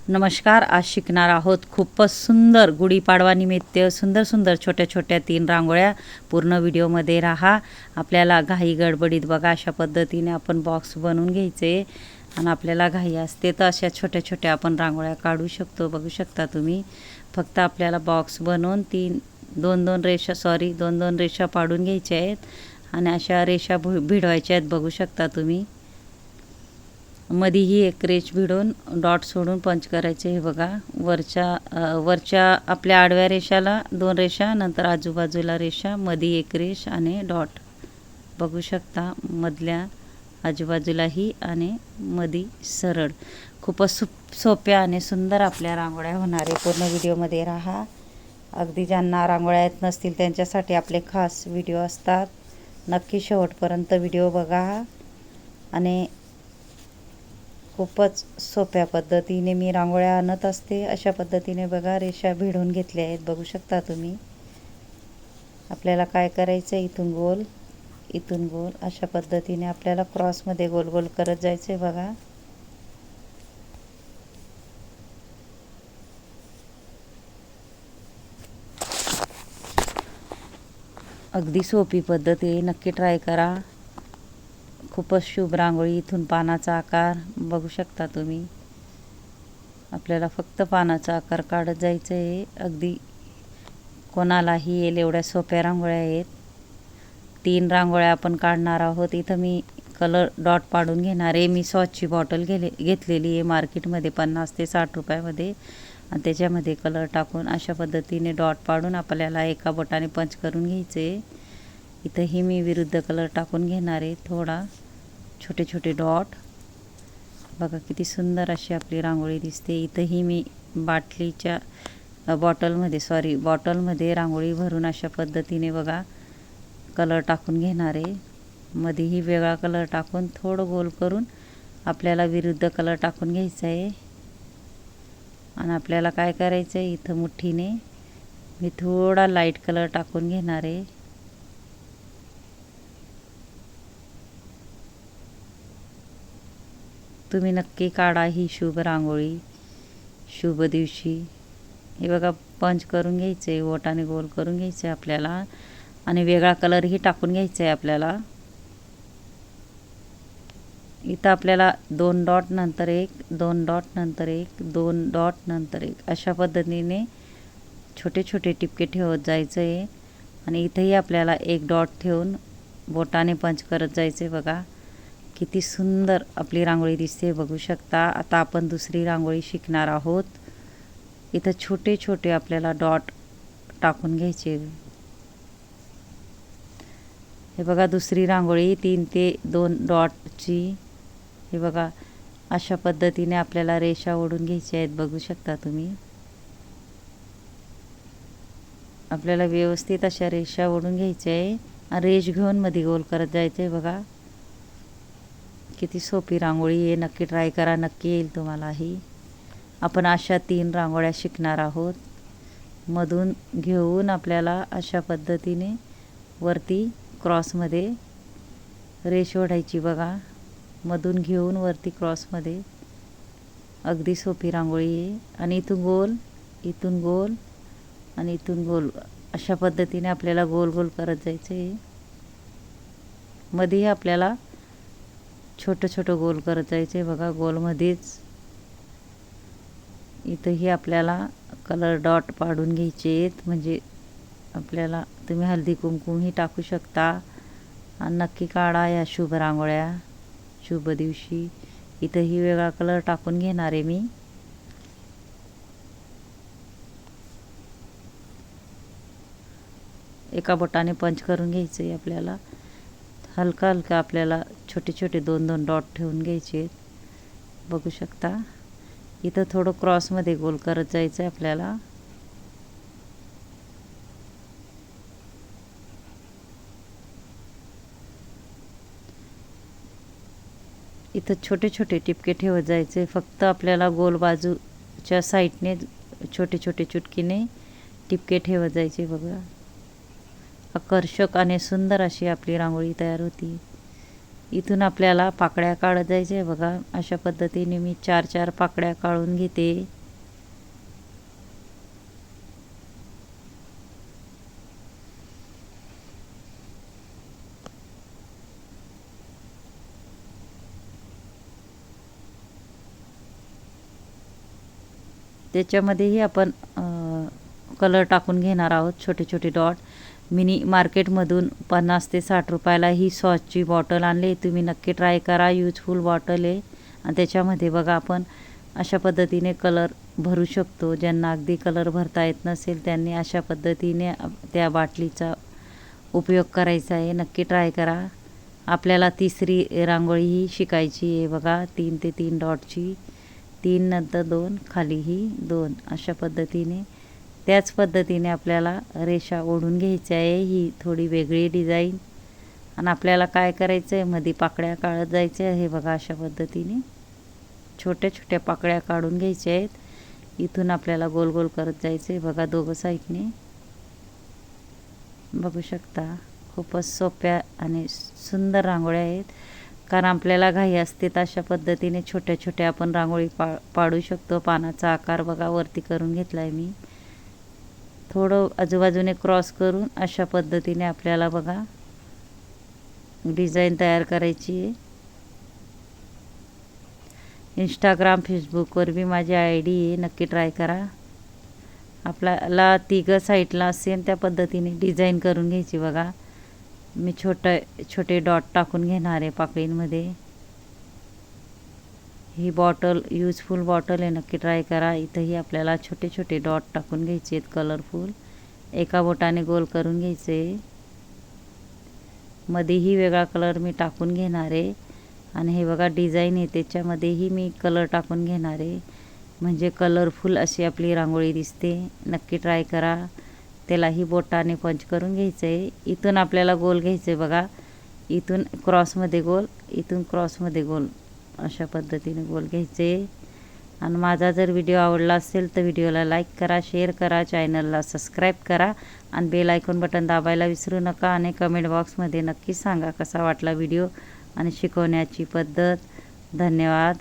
नमस्कार. आज शिकणार आहोत खूपच सुंदर गुढीपाडवानिमित्त सुंदर सुंदर छोट्या छोट्या 3 रांगोळ्या. पूर्ण व्हिडिओमध्ये राहा. आपल्याला घाई गडबडीत बघा अशा पद्धतीने आपण बॉक्स बनवून घ्यायचे आणि आपल्याला घाई असते तर अशा छोट्या छोट्या आपण रांगोळ्या काढू शकतो. बघू शकता तुम्ही. फक्त आपल्याला बॉक्स बनवून दोन दोन रेषा पाडून घ्यायच्या आहेत आणि अशा रेषा भिडवायच्या आहेत. बघू शकता तुम्ही. मधीही एक रेष भिडून डॉट सोडून पंच करायचे. हे बघा, वरच्या आपल्या आडव्या रेषाला 2 रेषा, नंतर आजूबाजूला रेषा, मधी एक रेष आणि डॉट. बघू शकता, मधल्या आजूबाजूलाही आणि मधी सरळ. खूपच सोप्या आणि सुंदर आपल्या रांगोळ्या होणार आहे. पूर्ण व्हिडिओमध्ये राहा. अगदी ज्यांना रांगोळ्या येत नसतील त्यांच्यासाठी आपले खास व्हिडिओ असतात. नक्की शेवटपर्यंत व्हिडिओ बघा. आणि खूपच सोप्या पद्धतीने मी रांगोळ्या आणत असते. अशा पद्धतीने बघा, रेषा भिडून घेतल्या आहेत. बघू शकता तुम्ही. आपल्याला काय करायचं, इथून गोल अशा पद्धतीने आपल्याला क्रॉसमध्ये गोल गोल करत जायचं. बघा, अगदी सोपी पद्धत आहे. नक्की ट्राय करा. खूपच शुभ रांगोळी. इथून पानाचा आकार बघू शकता तुम्ही. आपल्याला फक्त पानाचा आकार काढत जायचं आहे. अगदी कोणालाही येईल एवढ्या सोप्या रांगोळ्या आहेत. 3 रांगोळ्या आपण काढणार आहोत. इथं मी कलर डॉट पाडून घेणार आहे. मी सॉसची बॉटल घेतलेली आहे मार्केटमध्ये 50 ते 60 रुपयामध्ये, आणि त्याच्यामध्ये कलर टाकून अशा पद्धतीने डॉट पाडून आपल्याला एका बोटाने पंच करून घ्यायचे. इथंही मी विरुद्ध कलर टाकून घेणार आहे. थोडा छोटे छोटे डॉट. बघा किती सुंदर अशी आपली रांगोळी दिसते. इथंही मी बॉटलमध्ये रांगोळी भरून अशा पद्धतीने बघा कलर टाकून घेणार आहे. मध्येही वेगळा कलर टाकून थोडं गोल करून आपल्याला विरुद्ध कलर टाकून घ्यायचा आहे. आणि आपल्याला काय करायचं आहे, इथं मुठीने मी थोडा लाईट कलर टाकून घेणार आहे. तुम्ही नक्की काढा ही शुभ रांगोळी शुभ दिवशी. हे बघा, पंच करून घ्यायचं आहे, बोटाने गोल करून घ्यायचं आहे आपल्याला, आणि वेगळा कलरही टाकून घ्यायचा आहे आपल्याला. इथं आपल्याला 2 डॉट नंतर 1, 2 डॉट नंतर 1, 2 डॉट नंतर 1 अशा पद्धतीने छोटे छोटे टिपके ठेवत जायचं आहे. आणि इथंही आपल्याला 1 डॉट ठेवून बोटाने पंच करत जायचं आहे. बघा किती सुंदर आपली रांगोळी दिसते. बघू शकता. आता आपण दुसरी रांगोळी शिकणार आहोत. इथं छोटे छोटे आपल्याला डॉट टाकून घ्यायचे. हे बघा, दुसरी रांगोळी 3 ते 2 डॉटची. हे बघा, अशा पद्धतीने आपल्याला रेषा ओढून घ्यायच्या आहेत. बघू शकता तुम्ही. आपल्याला व्यवस्थित अशा रेषा ओढून घ्यायच्या आहे. रेष घेऊन मध्ये गोल करत जायचं आहे. बघा किती सोपी रांगोळी आहे. नक्की ट्राय करा. नक्की येईल तुम्हालाही. आपण अशा 3 रांगोळ्या शिकणार आहोत. मधून घेऊन आपल्याला अशा पद्धतीने वरती क्रॉसमध्ये रेष ओढायची. बघा, मधून घेऊन वरती क्रॉसमध्ये. अगदी सोपी रांगोळी आहे. आणि इथून गोल, इथून गोल आणि इथून गोल अशा पद्धतीने आपल्याला गोल गोल करत जायचं आहे. मध्येही आपल्याला छोटं छोटं गोल करत जायचं आहे. बघा, गोलमध्येच इथंही आपल्याला कलर डॉट पाडून घ्यायचे आहेत. म्हणजे आपल्याला तुम्ही हळदी कुंकुमही टाकू शकता. आणि नक्की काढा या शुभ रांगोळ्या शुभ दिवशी. इथंही वेगळा कलर टाकून घेणार आहे मी. एका बोटाने पंच करून घ्यायचं आहे आपल्याला. हलका हलका आपल्याला छोटे छोटे 2-2 डॉट ठेवून घ्यायचे. बघू शकता. इथं थोडं क्रॉसमध्ये गोल करत जायचं आहे आपल्याला. इथं छोटे छोटे टिपके ठेवत जायचे. फक्त आपल्याला गोल बाजूच्या साईडने छोटे छोटे चुटकीने टिपके ठेवत जायचे. बघा, आकर्षक आणि सुंदर अशी आपली रांगोळी तयार होती. इथून आपल्याला पाकळ्या काढत जायच्या आहे बघा. अशा पद्धतीने मी 4-4 पाकळ्या काढून घेते. त्याच्यामध्येही आपण कलर टाकून घेणार आहोत. छोटे छोटे डॉट मिनी मार्केटमधून 50 ते 60 रुपयाला ही सॉसची बॉटल आणली. तुम्ही नक्की ट्राय करा. यूजफुल बॉटल आहे आणि त्याच्यामध्ये बघा आपण अशा पद्धतीने कलर भरू शकतो. ज्यांना अगदी कलर भरता येत नसेल त्यांनी अशा पद्धतीने त्या बाटलीचा उपयोग करायचा आहे. नक्की ट्राय करा. आपल्याला तिसरी रांगोळीही शिकायची आहे बघा. 3 ते 3 डॉटची. 3 नंतर 2 खालीही 2 अशा पद्धतीने. त्याच पद्धतीने आपल्याला रेषा ओढून घ्यायची आहे. ही थोडी वेगळी डिझाईन. आणि आपल्याला काय करायचं आहे, मध्ये पाकळ्या काढत जायचं आहे. हे बघा अशा पद्धतीने छोट्या छोट्या पाकळ्या काढून घ्यायच्या आहेत. इथून आपल्याला गोल गोल करत जायचं आहे बघा दोघं साईडने. बघू शकता खूपच सोप्या आणि सुंदर रांगोळ्या आहेत. कारण आपल्याला घाई असते तर अशा पद्धतीने छोट्या छोट्या आपण रांगोळी पाडू शकतो. पानाचा आकार बघा वरती करून घेतला आहे मी. थोडं आजूबाजूने क्रॉस करून अशा पद्धतीने आपल्याला बघा डिझाईन तयार करायची आहे. इंस्टाग्राम फेसबुकवर बी माझी ID आहे. नक्की ट्राय करा. आपल्याला तिघं साईडला असेल त्या पद्धतीने डिझाईन करून घ्यायची बघा. मी छोटे डॉट टाकून घेणार आहे पाकळींमध्ये. ही बॉटल यूजफुल बॉटल आहे. नक्की ट्राय करा. इथंही आपल्याला छोटे छोटे डॉट टाकून घ्यायचे आहेत कलरफुल. एका बोटाने गोल करून घ्यायचे. मध्येही वेगळा कलर मी टाकून घेणार आहे. आणि हे बघा डिझाईन आहे त्याच्यामध्येही मी कलर टाकून घेणार आहे. म्हणजे कलरफुल अशी आपली रांगोळी दिसते. नक्की ट्राय करा. त्यालाही बोटाने पंच करून घ्यायचं आहे. इथून आपल्याला गोल घ्यायचं आहे बघा. इथून क्रॉसमध्ये गोल, इथून क्रॉसमध्ये गोल अशा पद्धतीने गोल घ्यायचे. आणि माझा जर व्हिडिओ आवडला असेल तर व्हिडिओला लाईक करा, शेअर करा, चॅनलला सबस्क्राईब करा आणि बेल आयकॉन बटन दाबायला विसरू नका. आणि कमेंट बॉक्समध्ये नक्की सांगा कसा वाटला व्हिडिओ आणि शिकवण्याची पद्धत. धन्यवाद.